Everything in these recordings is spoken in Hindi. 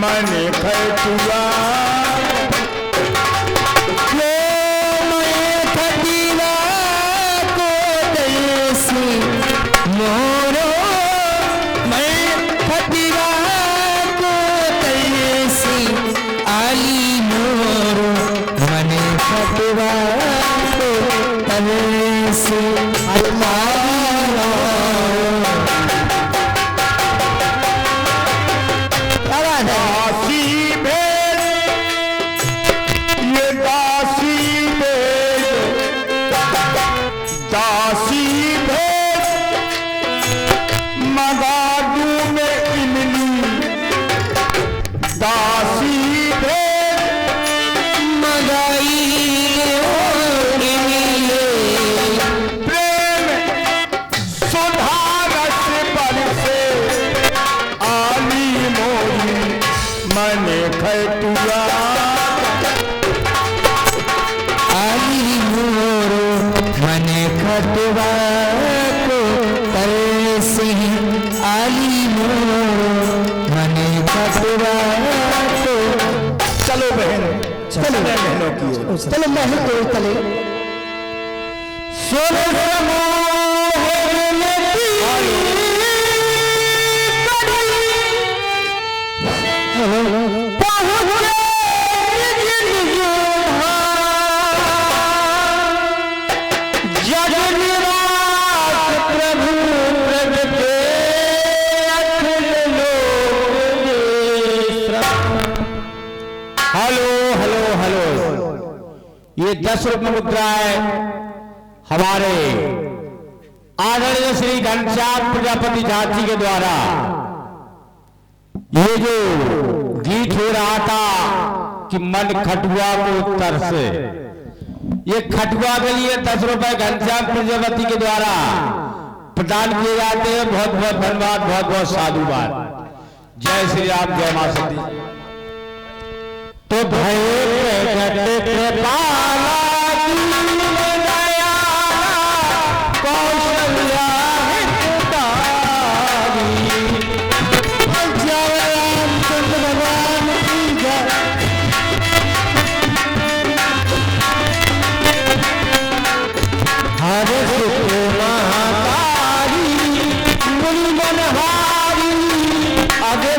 मन खटुआ मोरो मैं खटिया को तैसी आली मोरो मन खटिया को तैसी दासी भेद ये दासी भेद दासी मगाडू में इमली दासी भेद मगाई प्रेम सुधा रस बरसे आली मोरी मन खटुआ आली मोरो मन खटुआ को तरसे आली मोरो मन खटुआ को। चलो बहन चलो बहनों की ओर चलो महल को चले सोने ये 10 रुपये मुद्राएं हमारे आदरणीय श्री घनश्याम प्रजापति झांसी के द्वारा ये जो गीत हो रहा था कि मन खटुआ को तरसे, ये खटुआ के लिए 10 रुपए घनश्याम प्रजापति के द्वारा प्रदान किए जाते हैं। बहुत बहुत धन्यवाद, बहुत बहुत साधुवाद। जय श्री राम, जय मां सती। तो भय कौशल्या भगवान की जय। हरे महाकारी मुनि मनहारी आगे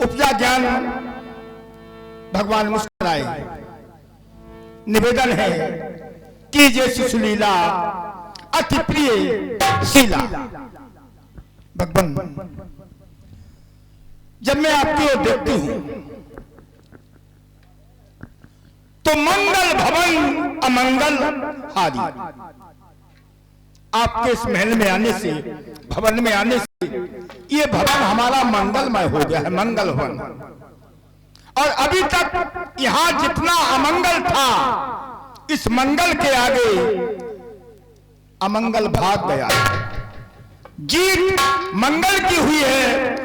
उपजा ज्ञान भगवान मुस्कुराए। निवेदन है कि जैसी सुलीला अति प्रिय शीला। भगवान जब मैं आपकी ओर देखती हूं तो तो मंगल भवन अमंगल हारी। आपके इस महल में आने से, भवन में आने से ये भवन हमारा मंगलमय हो गया है, मंगल भवन। और अभी तक यहां जितना अमंगल था, इस मंगल के आगे अमंगल भाग गया। जीत मंगल की हुई है,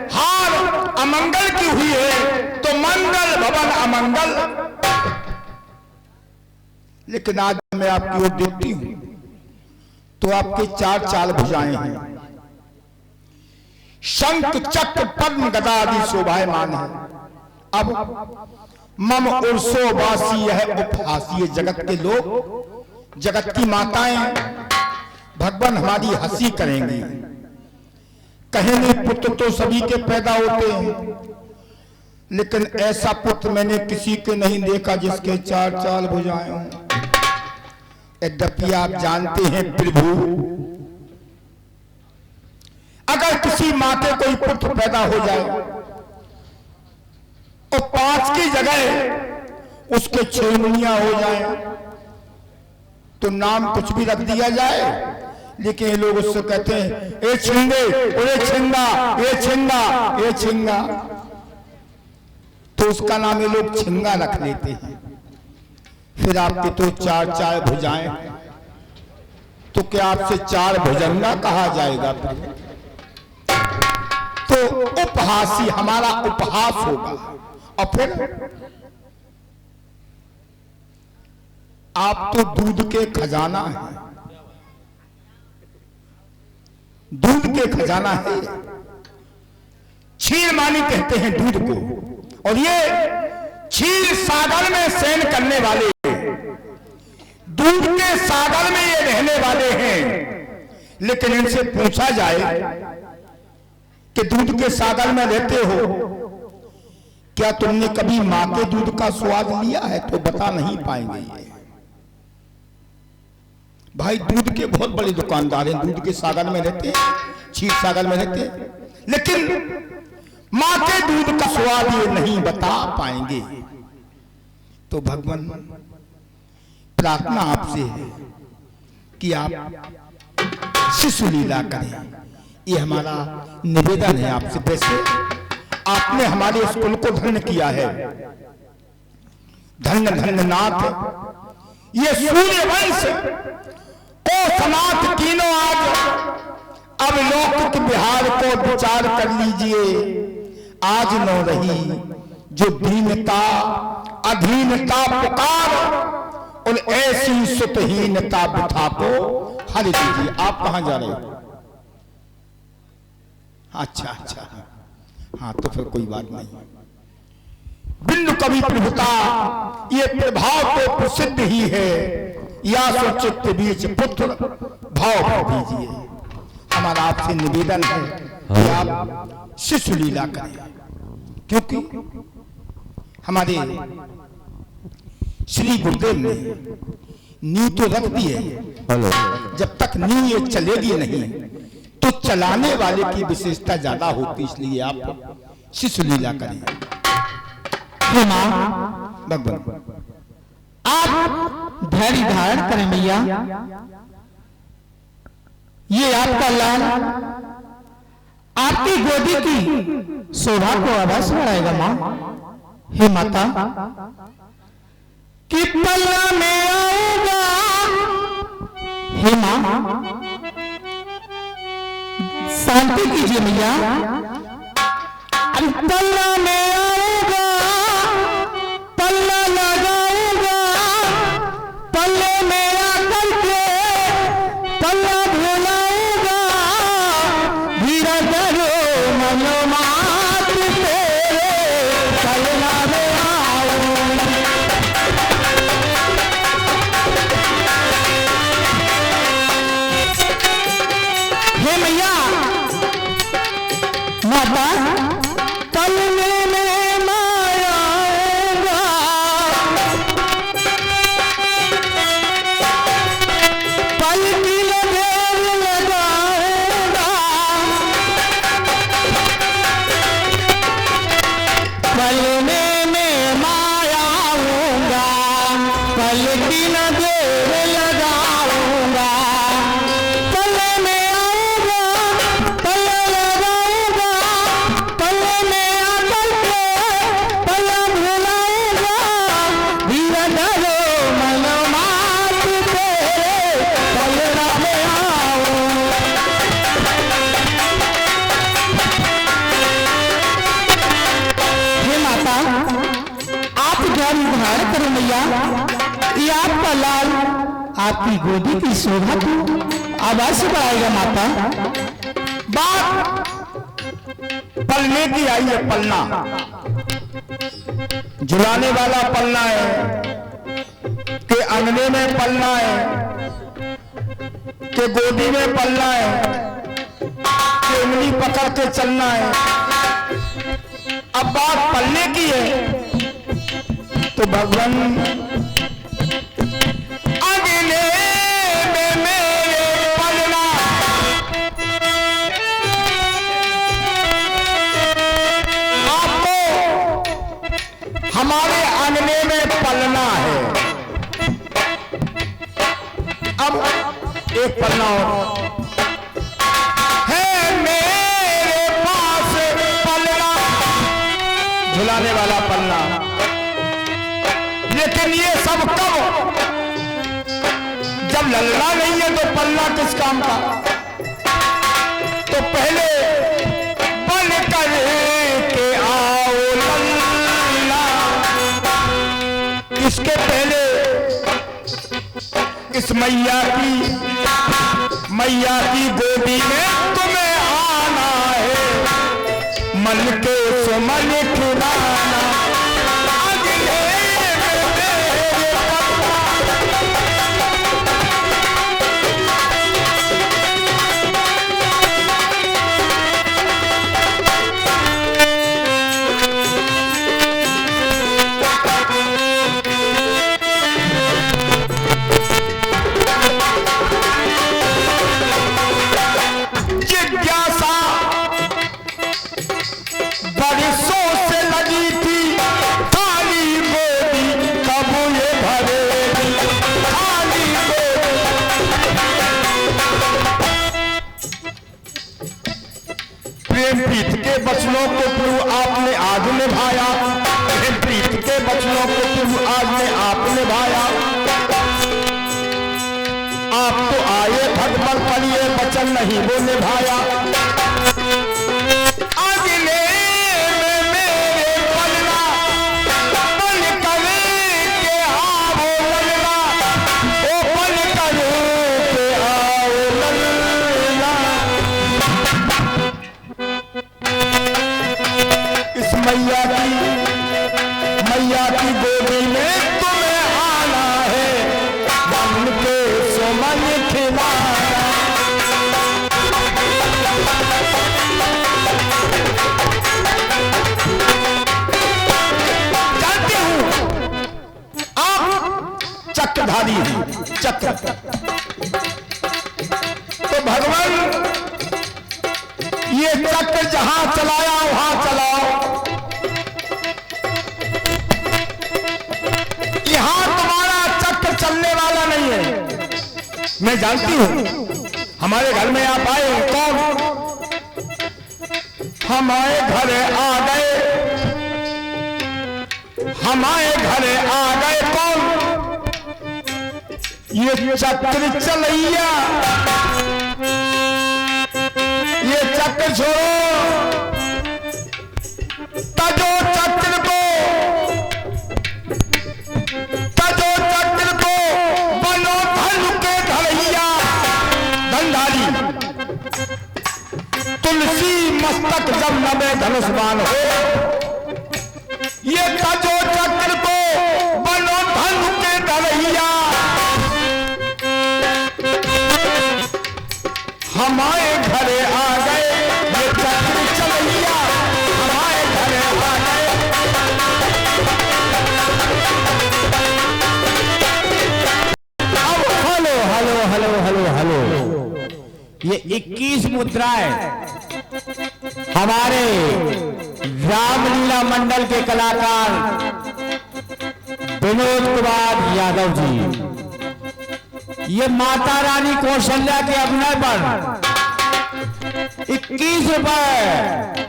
हार अमंगल की हुई है, तो मंगल भवन अमंगल। लेकिन आज मैं आपकी ओर देखती हूं तो आपके चार चाल भुजाएं हैं, शंख चक्र पद्म गदा आदि शोभायमान है। अब मम उर्सो वासी यह उपहासी, जगत के लोग, जगत की माताएं भगवान हमारी हंसी करेंगी, कहेंगे पुत्र तो सभी के पैदा होते हैं, लेकिन ऐसा पुत्र मैंने किसी के नहीं देखा जिसके चार चाल भुजाएं हों। यद्यपि आप जानते हैं प्रभु, अगर किसी माँ के कोई पुत्र पैदा हो जाए और 5 की जगह उसके 6 मुनियां हो जाए तो नाम कुछ भी रख दिया जाए, लेकिन ये लोग उससे कहते हैं ए छिंगे, ओए छिंगा, ए छिंगा, ए छिंगा, तो उसका नाम ये लोग छिंगा रख लेते हैं। फिर आपके तो चार चार भुजाएं, तो क्या आपसे चार भुजंगा कहा जाएगा? तो उपहासी, हमारा उपहास होगा। और फिर आप तो दूध के खजाना है, दूध के खजाना है, क्षीर मानी कहते हैं दूध को, और ये क्षीर सागर में शयन करने वाले, दूध के सागर में ये रहने वाले हैं। लेकिन इनसे पूछा जाए कि दूध के सागर में रहते हो, क्या तुमने कभी मां के दूध का स्वाद लिया है? तो बता नहीं पाएंगे ये। भाई दूध के बहुत बड़े दुकानदार हैं, दूध के सागर में रहते हैं, क्षीर सागर में रहते हैं, लेकिन मां के दूध का स्वाद ये नहीं बता पाएंगे। तो भगवान प्रार्थना आपसे है कि आप शिशु लीला करें, ये हमारा निवेदन है आपसे। वैसे आपने हमारे इस कुल को धन्य किया है, धन्य धन्य नाथ, ये सूर्य वंश को समाप्त तीनों आज। अब लौकिक बिहार को विचार कर लीजिए, आज न रही जो दीनता अधीनता पुकार, और ऐसी सुतहीनता वृथा को हर दीजिए। आप कहां जा रहे हो? अच्छा अच्छा, हाँ तो फिर कोई बात नहीं। बिंदु कवि प्रभुता ये प्रभाव तो प्रसिद्ध ही है, या सोचित बीच पुत्र भाव कर दीजिए। हमारा आपसे निवेदन है कि आप शिशु लीला करें, क्योंकि हमारे श्री गुरुदेव ने नींव तो रख दी है, जब तक नींव ये चलेगी नहीं तो चलाने वाले की विशेषता ज्यादा होती, इसलिए आप शिशु लीला करें। भगवान आप धैर्य धारण करें मैया, ये आपका लाल आपकी गोदी की शोभा को अवश्य बढ़ाएगा मां। हे माता, कि पल्ला में आएगा, हे मां शांति कीजिए मैया, पल्ला में आएगा, पल्ला लगाएगा, पल्ले में आकर के पल्ला भुलाएगा, धीरा करो मनोमात तेरे पल्ला में आऊं। हे मैया माता, पल्ले में भैया, ये आपका लाल आपकी गोदी की शोभा को अवश्य बढ़ाएगा माता। बात पलने की आई है, पलना झुलाने वाला पलना है कि अंगने में पलना है कि गोदी में पलना है कि उंगली पकड़ के चलना है। अब बात पलने की है तो भगवान अंगने में मेरे पलना, हमारे अंगने में पलना है। अब एक पलना और है मेरे पास पलना, झुलाने वाला पलना। लेकिन ये सब कब, जब लल्ला नहीं है तो पलना किस काम का। तो पहले बन कर के आओ लल्ला, इसके पहले इस मैया की गोदी में तुम्हें आना है, मन के सुमन खिलाना। प्रीत के वचनों को प्रभु आपने आज निभाया, प्रीत के वचनों को प्रभु आज ने आप निभाया। आप तो आए भगवान पर ये वचन नहीं वो निभाया। अगले में मेरे पलना पल कर के आओ लल्ला, ओ पल कर के आओ लल्ला। इस मैया की गोदी में तुम्हें आना है, मन के सुमन खिलाना। जानती हूं आप चक्रधारी हैं, चक्र। तो भगवान ये चक्र जहां चलाया वहां चलाओ। यहां तुम्हारा चक्र चलने वाला नहीं है। मैं जानती हूं हमारे घर में आप आए कौन, हमारे घर आ गए, हमारे घर आ गए कौन, ये चक्र चलैया। ये चक्र छोड़ो, तजो चक्र को, तजो चक्र को, बनो धनु के धरैया। धनधारी तुलसी मस्तक जब नवे धनुष्मान हो, ये तजो चक्र को, बनो धनु के धरैया। हमारे घरे आ गए ये चक्र चलैया, हमारे घरे आ गए। अब hello hello hello hello hello, ये 21 मुद्राएं हमारे रामलीला मंडल के कलाकार विनोद कुमार यादव जी, ये माता रानी कौशल्या के अभिनय पर 21 रुपए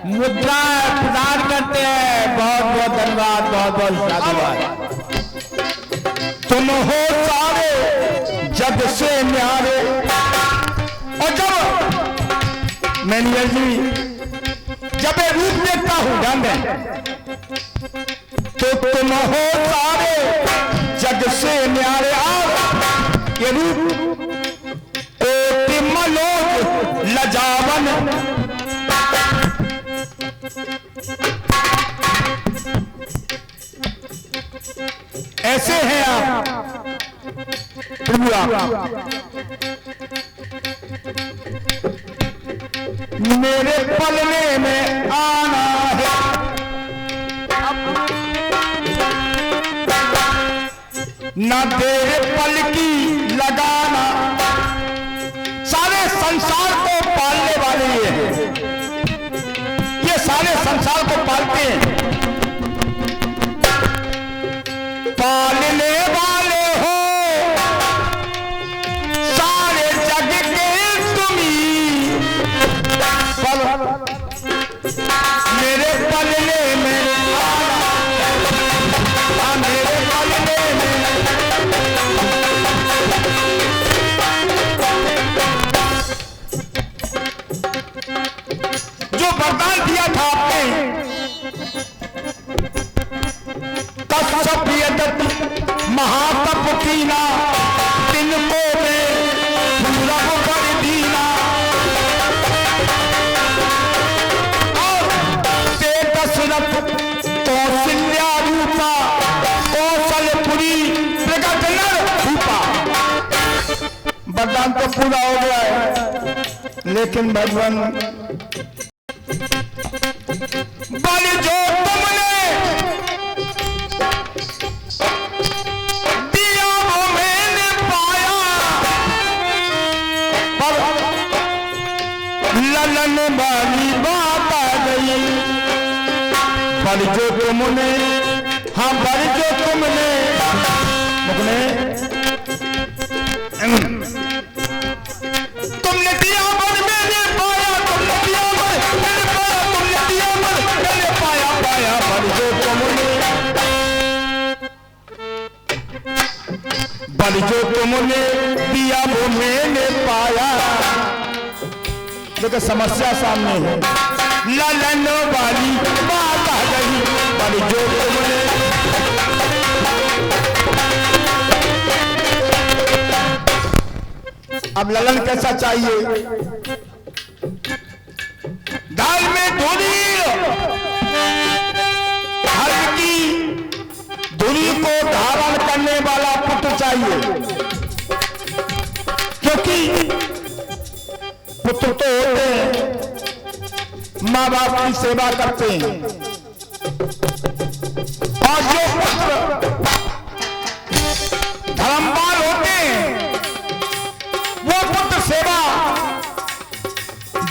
मुद्रा प्रदान करते हैं। बहुत बहुत धन्यवाद, बहुत बहुत धन्यवाद। तुम हो सारे जग से न्यारे। और जब मैनेजर जी जब ये रूप देखता हूं ध्यान दें, तो तुम हो सारे जग से न्यारे और ये रूप कोटि मलोज लजावन। ऐसे हैं आप प्रभु, मेरे पलने में आना है, ना तेरे पल की लगाना। सारे संसार को पालने वाले ये हैं, ये सारे संसार को पालते हैं। पालने वाले हो सारे जग के तुम्ही, मेरे पलने में आना, मेरे पलने में। जो वरदान दिया था आपने कश्यप यदि महातप कीना, तिनको में पूरा कर दीना। और ते दशरथ कौशल्या रूपा, कौशलपुरी प्रगट नर रूपा। वरदान तो पूरा हो गया है, लेकिन भगवान बल जो तुमने दिया वो मैंने पाया, पर ललन वाली बात आ गई। बल जो तुमने, हाँ बल जो तुमने तुमने दिया बल मैंने पाया, तुमने दिया बल मैंने पाया, तुमने दिया बल मैंने पाया, पाया बल जो तुमने, बल जो तुमने दिया वो मैंने पाया। देखो समस्या सामने है, ललन वाली बात आ गई। बल जो तुमने, अब ललन कैसा चाहिए? दाल में धुरी, धर्म की धुरी को धारण करने वाला पुत्र चाहिए, क्योंकि पुत्र तो होते हैं माँ बाप की सेवा करते हैं, और जो पुत्र धर्मवान होते हैं वो पुत्र सेवा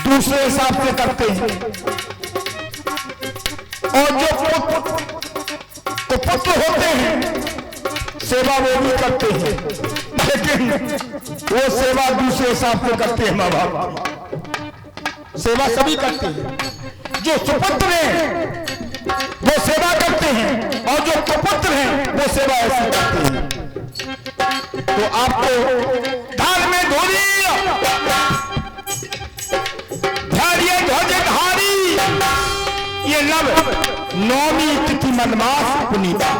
दूसरे हिसाब से करते हैं, और जो पुत्र होते हैं सेवा वो भी करते हैं, लेकिन वो सेवा दूसरे हिसाब से करते हैं। माँ बाप सेवा सभी करते हैं, जो सुपुत्र हैं वो सेवा करते हैं, और जो कुपुत्र हैं वो सेवा ऐसे करते हैं। तो आपको धार में धोरी, धैर्य ध्वजधारी, ये नव नौमी तिथि मनमास पुनीता,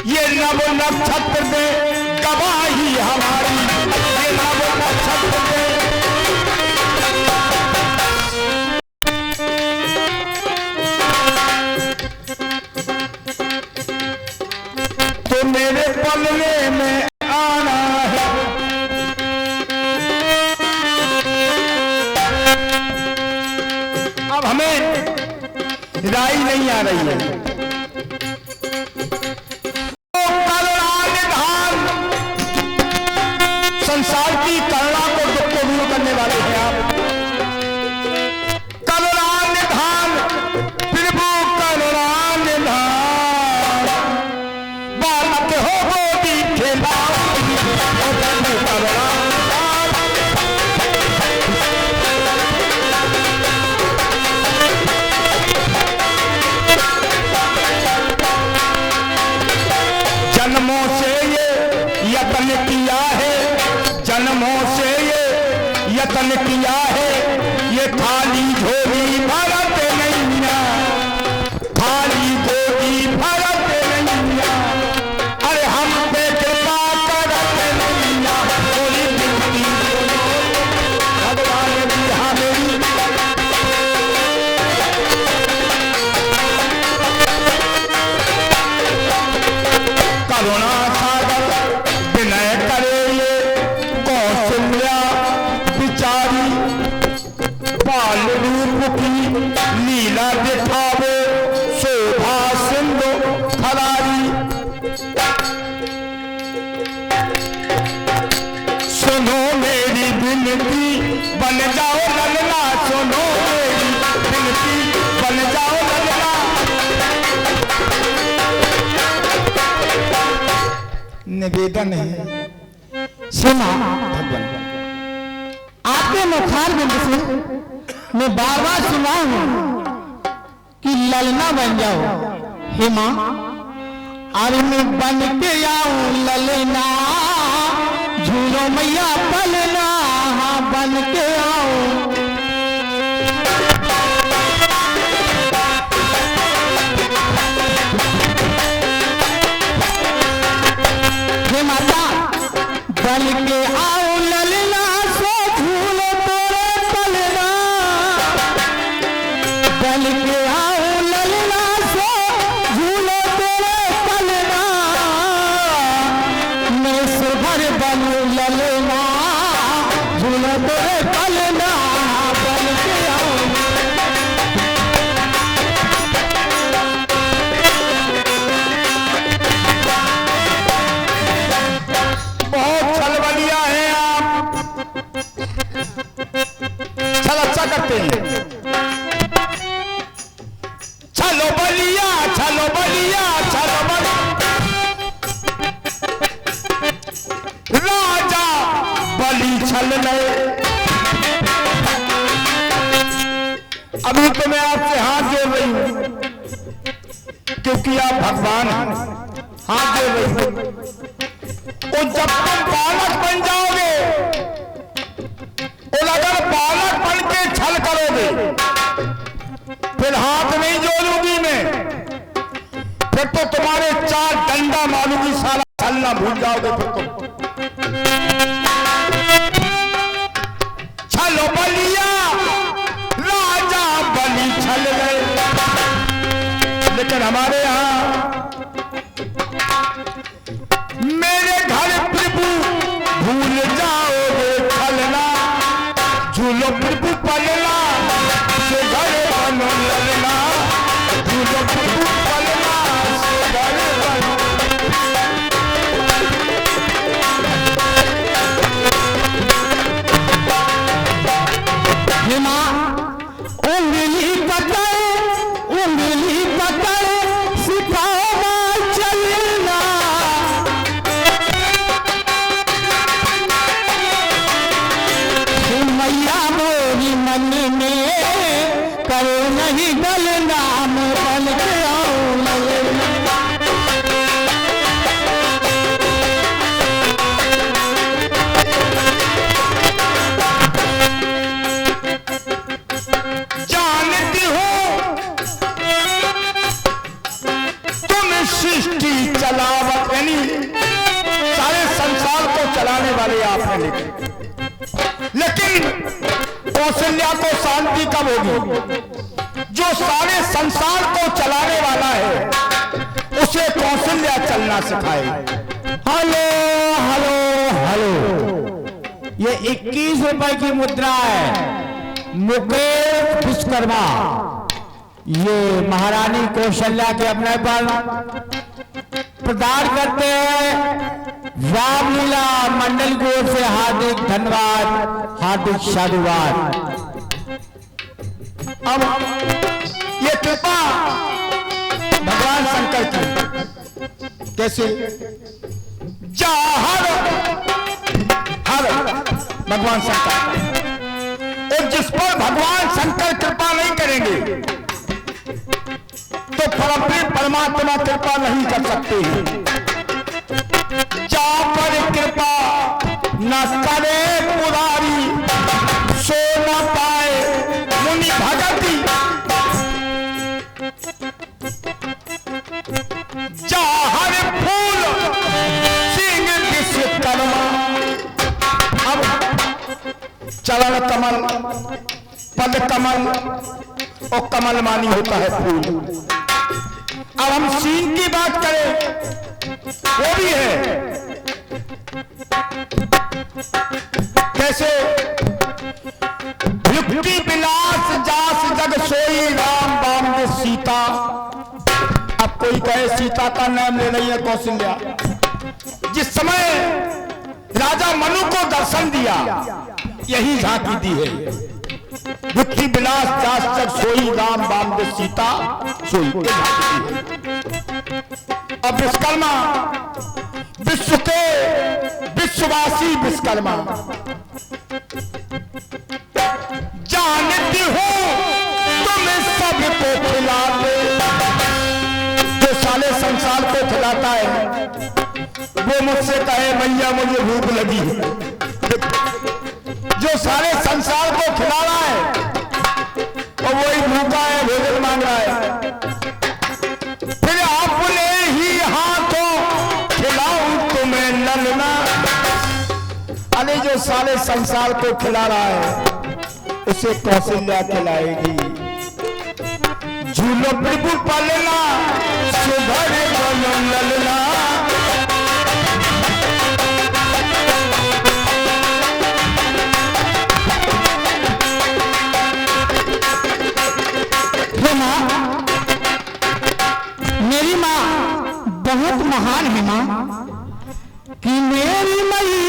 ये नव नक्षत्र दे गवाही हमारी, ये नव नक्षत्र दे। तो मेरे पलने में आना है, अब हमें राय नहीं आ रही है। तो करुणानिधान, संसार की करुणा को दुख को दूर करने वाले हैं आप। करुणानिधान प्रभु करुणानिधान, बालक हो गोदी खेला करुणा। जन्मों से ये यत्न किया है, जन्मों से ये यत्न किया है, ये थाली झोली भरत नैया, थाली झोली भरत नैया। विनती बन जाओ ललना, सुनो मेरी विनती बन जाओ ललना। निवेदन है सुना भगवान, आपके मुखार बिंद से मैं बार बार सुना हूं कि ललना बन जाओ। हे मां, अरे मैं बन के आऊं ललना, झूलो मैया पलना, हाँ बन के आऊं। हे माता, बन के आऊं ललना, सो झूलो तोरे पलना, बन के आऊं ललना, सो झूलो तोरे पलना, मैं सुभर बनूं ललना, झूलो तोरे पलना, बन के आऊं। बहुत छलबलिया हैं आप, छल अच्छा करते हैं। छलो बलिया, छलो बलिया, छलो बलिया, राजा बलि छल गए। अभी तो मैं आपसे हाथ जोड़ रही हूं क्योंकि आप भगवान हैं, हाथ जोड़ रही हूं। और जब तुम बालक बन जाओगे, और अगर बालक बन के छल करोगे, फिर हाथ नहीं जोड़ूंगी मैं, फिर तो तुम्हारे 4 डंडा मारूंगी, सारा छलना भूल जाओगे फिर तुम। छलो बलिया, राजा बलि छल गए। लेकिन हमारे यहां मेरे घर प्रभु भूल जाओगे छलना, झूलो प्रभु पलना, से घर बनो ललना, झूलो प्रभु पलना, से घर बनो। हे मां, उंगली पकड़ सिखाओ मां चलना, मैया मोरी मन में करो नहीं गलना, मैं बन के आऊं ललना। जानती हो तुम सृष्टि चलावत, यानी सारे संसार को चलाने वाले आप हैं। लेकिन कौशल्या को शांति कब होगी? जो सारे संसार को चलाने वाला है उसे कौशल्या चलना सिखाए। हेलो हेलो हेलो, ये 21 रुपए की मुद्रा है। मुकेश विश्वकर्मा ये महारानी कौशल्या के अपने पर प्रदान करते हैं। रामलीला मंडल की ओर से हार्दिक धन्यवाद, हार्दिक साधुवाद। अब ये कृपा भगवान शंकर की, कैसे? जा हर भगवान शंकर, और जिस पर भगवान शंकर कृपा नहीं करेंगे तो परमात्मा कृपा नहीं कर सकते हैं। जा पर कृपा न करे पुरारी, सो न पाए मुनि भगति। जा हर फूल सिंह विश्वकर्मा। अब चरण कमल, पद कमल और कमल मानी होता है फूल। अब हम सीन की बात करें, वो भी है। कैसे? युक्ति विलास जास जग सोई, राम बाम में सीता। अब कोई कहे सीता का नाम ले रही है कौशल्या। जिस समय राजा मनु को दर्शन दिया यही झांकी दी है। दुखी विलास जास तक सोई राम बाम दे सीता सोई। अब विश्वकर्मा विश्व के विश्ववासी विश्वकर्मा जानती हो तुम सबको खिलाते, जो साले संसार को खिलाता है वो मुझसे कहे भैया मुझे भूख लगी है। जो सारे संसार को खिला रहा है और वही भूखा है, भोजन मांग रहा है। फिर अपने ही हाथों खिलाऊं तुम्हें ललना। अरे जो सारे संसार को खिला रहा है उसे कौशल्या खिलाएगी। झूलो प्रभु पलना सुधर बनो ललना। मेरी माँ बहुत महान है माँ, कि मेरी मैया